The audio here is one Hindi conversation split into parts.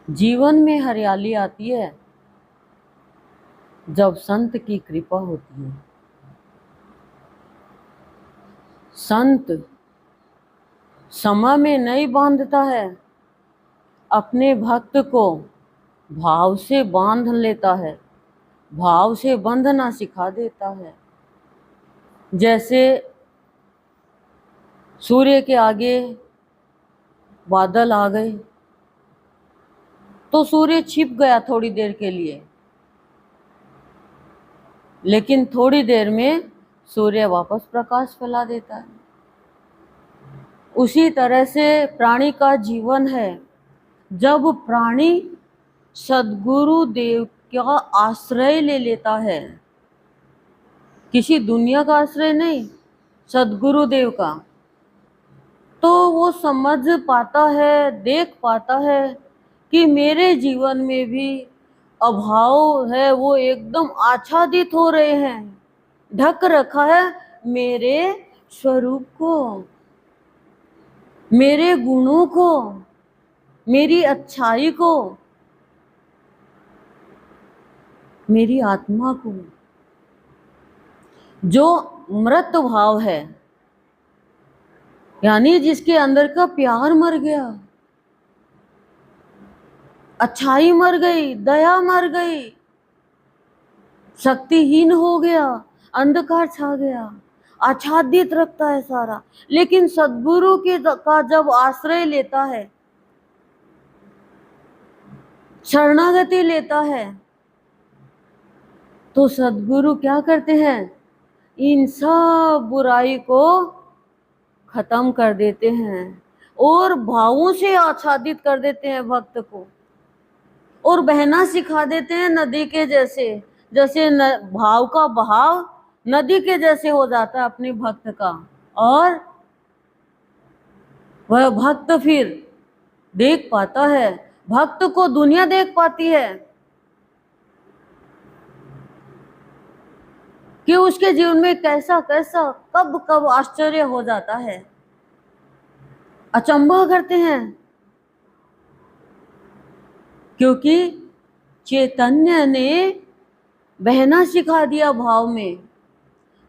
जीवन में हरियाली आती है जब संत की कृपा होती है। संत समय में नहीं बांधता है, अपने भक्त को भाव से बांध लेता है, भाव से बंधना सिखा देता है। जैसे सूर्य के आगे बादल आ गए तो सूर्य छिप गया थोड़ी देर के लिए, लेकिन थोड़ी देर में सूर्य वापस प्रकाश फैला देता है। उसी तरह से प्राणी का जीवन है। जब प्राणी सद्गुरु देव का आश्रय ले लेता है, किसी दुनिया का आश्रय नहीं, सद्गुरु देव का, तो वो समझ पाता है, देख पाता है कि मेरे जीवन में भी अभाव है, वो एकदम आच्छादित हो रहे हैं, ढक रखा है मेरे स्वरूप को, मेरे गुणों को, मेरी अच्छाई को, मेरी आत्मा को। जो मृत भाव है, यानी जिसके अंदर का प्यार मर गया, अच्छाई मर गई, दया मर गई, शक्तिहीन हो गया, अंधकार छा गया, आच्छादित रखता है सारा। लेकिन सद्गुरु के का जब आश्रय लेता है, शरणागति लेता है, तो सद्गुरु क्या करते हैं? इन सब बुराई को खत्म कर देते हैं और भावों से आच्छादित कर देते हैं भक्त को, और बहना सिखा देते हैं नदी के जैसे। जैसे भाव का बहाव नदी के जैसे हो जाता है अपने भक्त का, और वह भक्त फिर देख पाता है, भक्त को दुनिया देख पाती है कि उसके जीवन में कैसा कैसा कब कब आश्चर्य हो जाता है, अचंभा करते हैं, क्योंकि चैतन्य ने बहना सिखा दिया भाव में।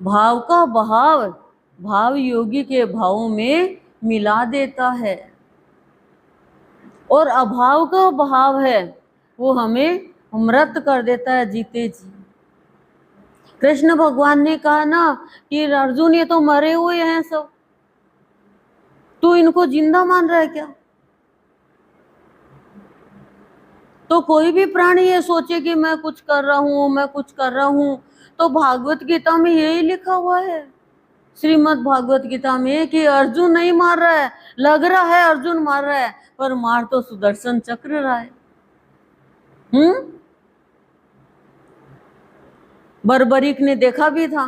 भाव का बहाव भाव योगी के भावों में मिला देता है, और अभाव का बहाव है वो हमें मृत कर देता है जीते जी। कृष्ण भगवान ने कहा ना कि अर्जुन ये तो मरे हुए हैं सब, तू इनको जिंदा मान रहा है क्या? तो कोई भी प्राणी ये सोचे कि मैं कुछ कर रहा हूं, मैं कुछ कर रहा हूं, तो भागवत गीता में यही लिखा हुआ है, श्रीमद् भागवत गीता में, कि अर्जुन नहीं मार रहा है। लग रहा है अर्जुन मार रहा है, पर मार तो सुदर्शन चक्र रहा है। बर्बरीक ने देखा भी था।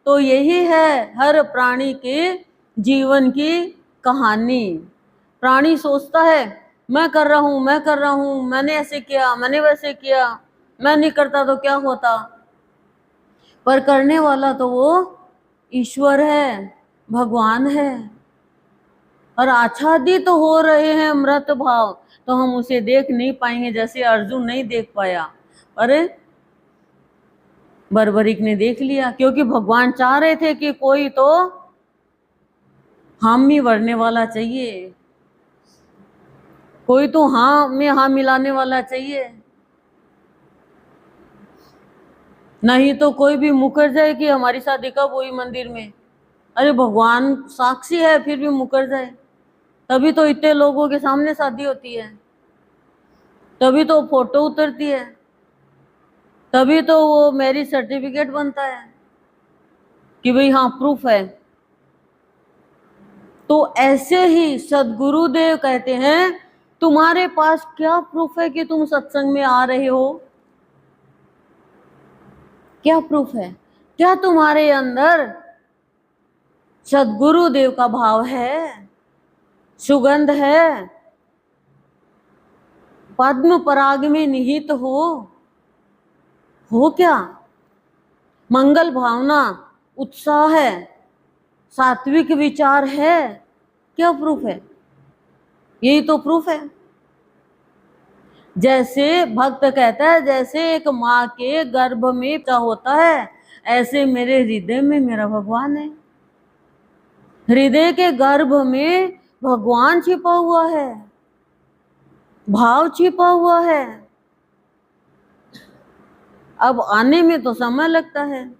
तो यही है हर प्राणी के जीवन की कहानी। प्राणी सोचता है मैं कर रहा हूं, मैं कर रहा हूं, मैंने ऐसे किया, मैंने वैसे किया, मैं नहीं करता तो क्या होता। पर करने वाला तो वो ईश्वर है, भगवान है। और आच्छादित तो हो रहे हैं मृत भाव, तो हम उसे देख नहीं पाएंगे, जैसे अर्जुन नहीं देख पाया। अरे बर्बरीक ने देख लिया, क्योंकि भगवान चाह रहे थे कि कोई तो हामी भरने वाला चाहिए, कोई तो हाँ में हाँ मिलाने वाला चाहिए, नहीं तो कोई भी मुकर जाए कि हमारी शादी कब हुई मंदिर में। अरे भगवान साक्षी है, फिर भी मुकर जाए, तभी तो इतने लोगों के सामने शादी होती है, तभी तो फोटो उतरती है, तभी तो वो मैरिज सर्टिफिकेट बनता है कि भाई हाँ प्रूफ है। तो ऐसे ही सद्गुरुदेव कहते हैं तुम्हारे पास क्या प्रूफ है कि तुम सत्संग में आ रहे हो? क्या प्रूफ है? क्या तुम्हारे अंदर सद्गुरुदेव का भाव है, सुगंध है, पद्म पराग में निहित हो क्या? मंगल भावना, उत्साह है, सात्विक विचार है? क्या प्रूफ है? यही तो प्रूफ है। जैसे भक्त कहता है, जैसे एक माँ के गर्भ में क्या होता है, ऐसे मेरे हृदय में मेरा भगवान है। हृदय के गर्भ में भगवान छिपा हुआ है, भाव छिपा हुआ है। अब आने में तो समय लगता है,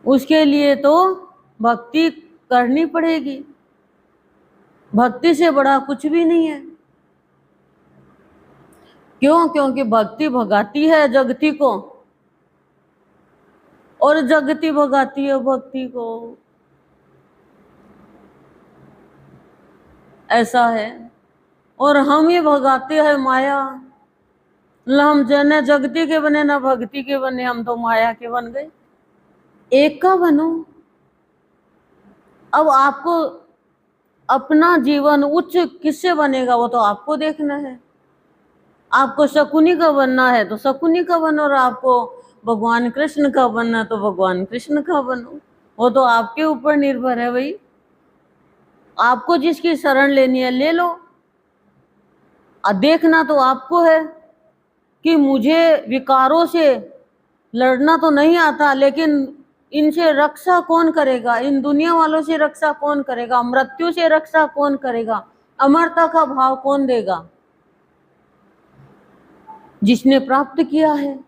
उसके लिए तो भक्ति करनी पड़ेगी। भक्ति से बड़ा कुछ भी नहीं है। क्यों? क्योंकि भक्ति भगाती है जगती को, और जगती भगाती है भक्ति को। ऐसा है। और हम ही भगाते हैं माया। हम न जगती के बने न भक्ति के बने, हम तो माया के बन गए। एक का बनो। अब आपको अपना जीवन उच्च किससे बनेगा वो तो आपको देखना है। आपको शकुनी का बनना है तो शकुनी का बनो, और आपको भगवान कृष्ण का बनना तो भगवान कृष्ण का बनो। वो तो आपके ऊपर निर्भर है भाई। आपको जिसकी शरण लेनी है ले लो। देखना तो आपको है कि मुझे विकारों से लड़ना तो नहीं आता, लेकिन इनसे रक्षा कौन करेगा, इन दुनिया वालों से रक्षा कौन करेगा, मृत्यु से रक्षा कौन करेगा, अमरता का भाव कौन देगा? जिसने प्राप्त किया है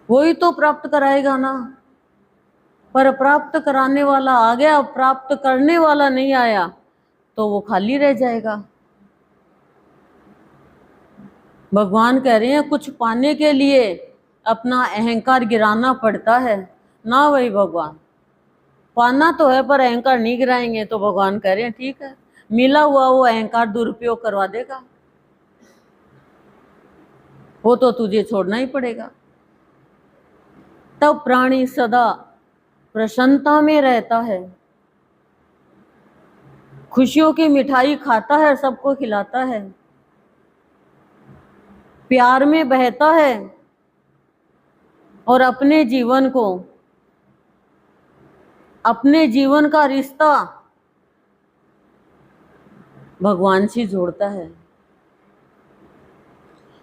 वही तो प्राप्त कराएगा ना। पर प्राप्त कराने वाला आ गया, प्राप्त करने वाला नहीं आया तो वो खाली रह जाएगा। भगवान कह रहे हैं कुछ पाने के लिए अपना अहंकार गिराना पड़ता है ना भाई। भगवान पाना तो है पर अहंकार नहीं गिराएंगे तो भगवान कह रहे हैं ठीक है, मिला हुआ वो अहंकार दुरुपयोग करवा देगा, वो तो तुझे छोड़ना ही पड़ेगा। तब प्राणी सदा प्रसन्नता में रहता है, खुशियों की मिठाई खाता है, सबको खिलाता है, प्यार में बहता है, और अपने जीवन का रिश्ता भगवान से जोड़ता है।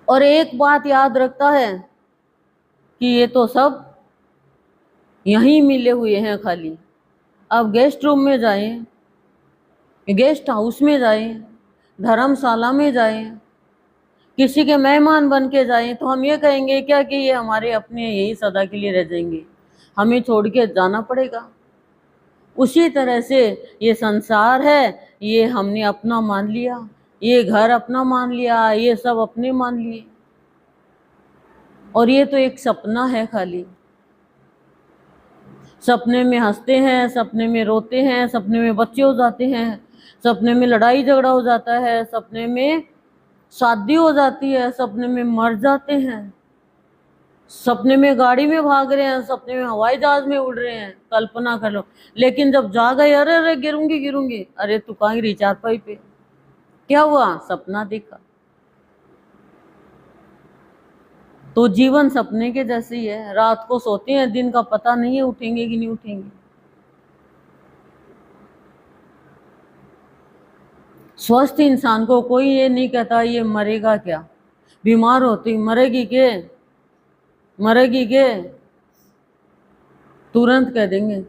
और एक बात याद रखता है कि ये तो सब यहीं मिले हुए हैं खाली। अब गेस्ट रूम में जाएं, गेस्ट हाउस में जाएं, धर्मशाला में जाएं, किसी के मेहमान बन के जाएं, तो हम ये कहेंगे क्या कि ये हमारे अपने यही सदा के लिए रह जाएंगे, हमें छोड़ के जाना पड़ेगा। उसी तरह से ये संसार है, ये हमने अपना मान लिया, ये घर अपना मान लिया, ये सब अपने मान लिए, और ये तो एक सपना है खाली। सपने में हंसते हैं, सपने में रोते हैं, सपने में बच्चे हो जाते हैं, सपने में लड़ाई झगड़ा हो जाता है, सपने में शादी हो जाती है, सपने में मर जाते हैं, सपने में गाड़ी में भाग रहे हैं, सपने में हवाई जहाज में उड़ रहे हैं, कल्पना कर लो। लेकिन जब जा गए, अरे अरे गिरूंगी गिरूंगी, अरे तू कहाँ गिरी? चारपाई पे। क्या हुआ? सपना देखा। तो जीवन सपने के जैसे ही है। रात को सोते हैं, दिन का पता नहीं है उठेंगे कि नहीं उठेंगे। स्वस्थ इंसान को कोई ये नहीं कहता ये मरेगा क्या, बीमार होती मरेगी के, मरेगी के, तुरंत कह देंगे।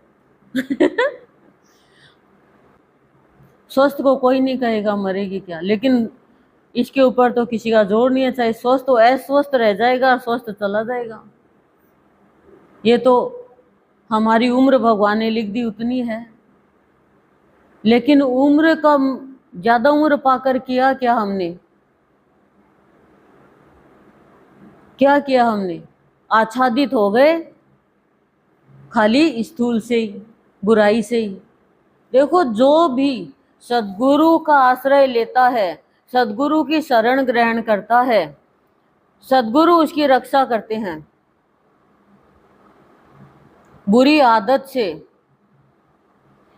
स्वस्थ को कोई नहीं कहेगा मरेगी क्या, लेकिन इसके ऊपर तो किसी का जोर नहीं है, चाहे स्वस्थ हो अस्वस्थ रह जाएगा, स्वस्थ चला जाएगा। ये तो हमारी उम्र भगवान ने लिख दी उतनी है। लेकिन उम्र का ज्यादा उम्र पाकर किया क्या हमने? क्या किया हमने? आच्छादित हो गए खाली स्थूल से ही, बुराई से ही। देखो, जो भी सद्गुरु का आश्रय लेता है, सद्गुरु की शरण ग्रहण करता है, सद्गुरु उसकी रक्षा करते हैं। बुरी आदत से,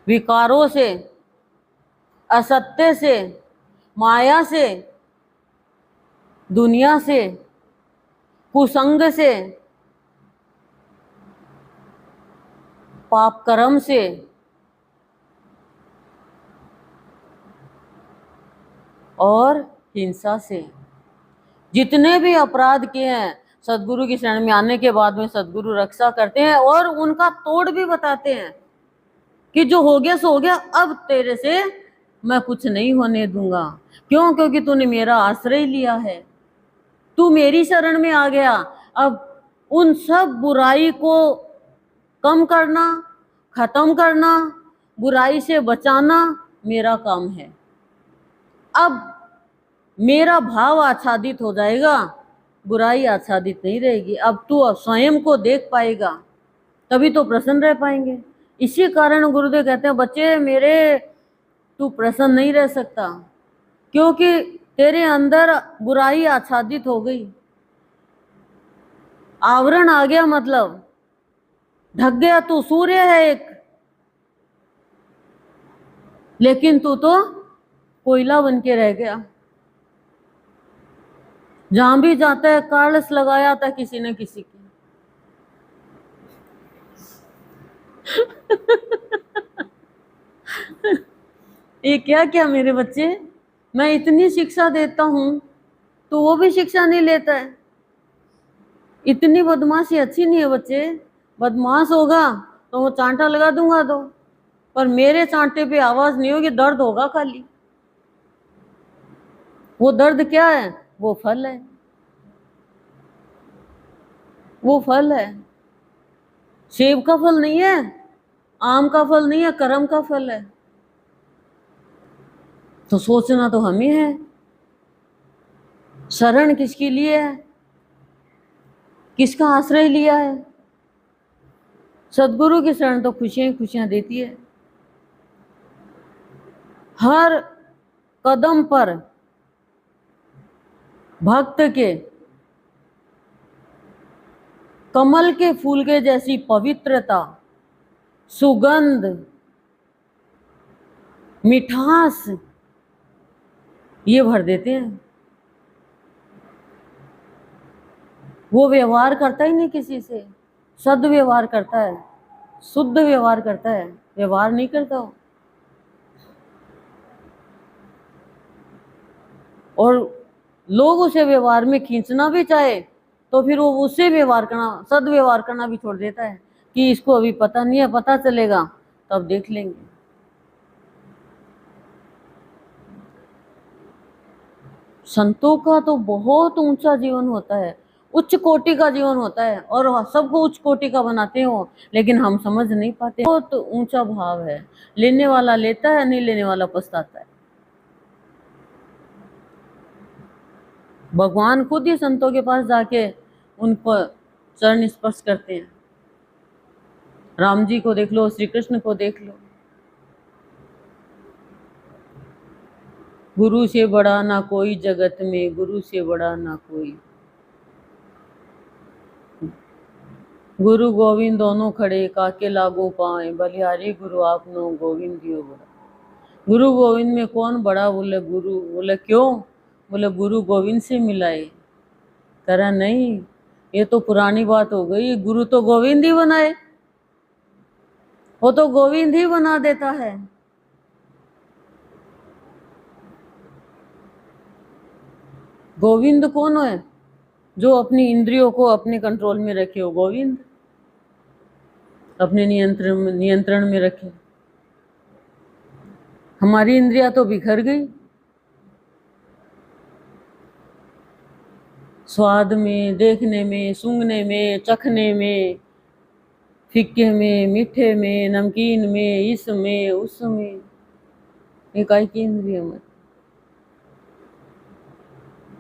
विकारों से, असत्य से, माया से, दुनिया से, कुसंग से, पाप कर्म से, और हिंसा से। जितने भी अपराध किए हैं सदगुरु की शरण में आने के बाद में सदगुरु रक्षा करते हैं और उनका तोड़ भी बताते हैं कि जो हो गया सो हो गया, अब तेरे से मैं कुछ नहीं होने दूंगा। क्यों? क्योंकि तूने मेरा आश्रय लिया है, तू मेरी शरण में आ गया। अब उन सब बुराई को कम करना, खत्म करना, बुराई से बचाना मेरा काम है। अब मेरा भाव आच्छादित हो जाएगा, बुराई आच्छादित नहीं रहेगी। अब तू स्वयं को देख पाएगा, तभी तो प्रसन्न रह पाएंगे। इसी कारण गुरुदेव कहते हैं बच्चे मेरे, तू प्रसन्न नहीं रह सकता क्योंकि तेरे अंदर बुराई आच्छादित हो गई, आवरण आ गया, मतलब ढक गया। तू सूर्य है एक, लेकिन तू तो कोयला बन के रह गया। जहां भी जाता है कालस लगाया था किसी न किसी की। ये क्या क्या मेरे बच्चे, मैं इतनी शिक्षा देता हूं तो वो भी शिक्षा नहीं लेता है। इतनी बदमाशी अच्छी नहीं है बच्चे। बदमाश होगा तो वो चांटा लगा दूंगा तो, पर मेरे चांटे पे आवाज नहीं होगी, दर्द होगा खाली। वो दर्द क्या है? वो फल है, वो फल है। सेब का फल नहीं है, आम का फल नहीं है, कर्म का फल है। तो सोचना तो हमें है, शरण किसके लिए है, किसका आश्रय लिया है। सदगुरु की शरण तो खुशियां खुशियां देती है। हर कदम पर भक्त के कमल के फूल के जैसी पवित्रता, सुगंध, मिठास ये भर देते हैं। वो व्यवहार करता ही नहीं किसी से, सदव्यवहार करता है, शुद्ध व्यवहार करता है, व्यवहार नहीं करता वो। और लोग उसे व्यवहार में खींचना भी चाहे तो फिर वो उससे व्यवहार करना, सदव्यवहार करना भी छोड़ देता है कि इसको अभी पता नहीं है, पता चलेगा तब देख लेंगे। संतों का तो बहुत ऊंचा जीवन होता है, उच्च कोटि का जीवन होता है और सबको उच्च कोटि का बनाते हो, लेकिन हम समझ नहीं पाते। बहुत ऊंचा भाव है, लेने वाला लेता है, नहीं लेने वाला पछताता है। भगवान खुद ही संतों के पास जाके उनको चरण स्पर्श करते हैं। राम जी को देख लो, श्री कृष्ण को देख लो। गुरु से बड़ा ना कोई जगत में, गुरु से बड़ा ना कोई। गुरु गोविंद दोनों खड़े, काके लागो पाए, बलिहारी गुरु आपनो गोविंद दियो बड़ा। गुरु गोविंद में कौन बड़ा? बोले गुरु। बोले क्यों? बोले गुरु गोविंद से मिलाए। करा नहीं, ये तो पुरानी बात हो गई, गुरु तो गोविंद ही बनाए, वो तो गोविंद ही बना देता है। गोविंद कौन है? जो अपनी इंद्रियों को अपने कंट्रोल में रखे हो, गोविंद अपने नियंत्रण में रखे। हमारी इंद्रियां तो बिखर गई, स्वाद में, देखने में, सूंघने में, चखने में, फिक्के में, मीठे में, नमकीन में, इसमें उसमें, इकाई की इंद्रिय में।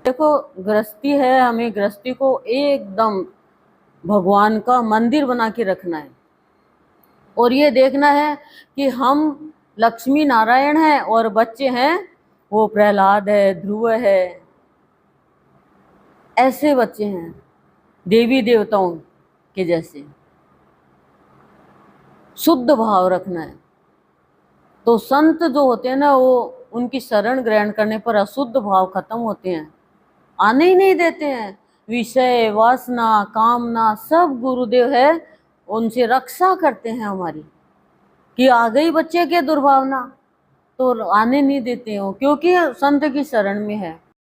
देखो गृहस्थी है, हमें गृहस्थी को एकदम भगवान का मंदिर बना के रखना है और ये देखना है कि हम लक्ष्मी नारायण हैं और बच्चे हैं वो प्रहलाद है, ध्रुव है, ऐसे बच्चे हैं देवी देवताओं के जैसे। शुद्ध भाव रखना है। तो संत जो होते हैं ना, वो उनकी शरण ग्रहण करने पर अशुद्ध भाव खत्म होते हैं, आने ही नहीं देते हैं। विषय, वासना, कामना सब गुरुदेव है, उनसे रक्षा करते हैं हमारी, कि आ गई बच्चे के दुर्भावना तो आने नहीं देते हो, क्योंकि संत की शरण में है।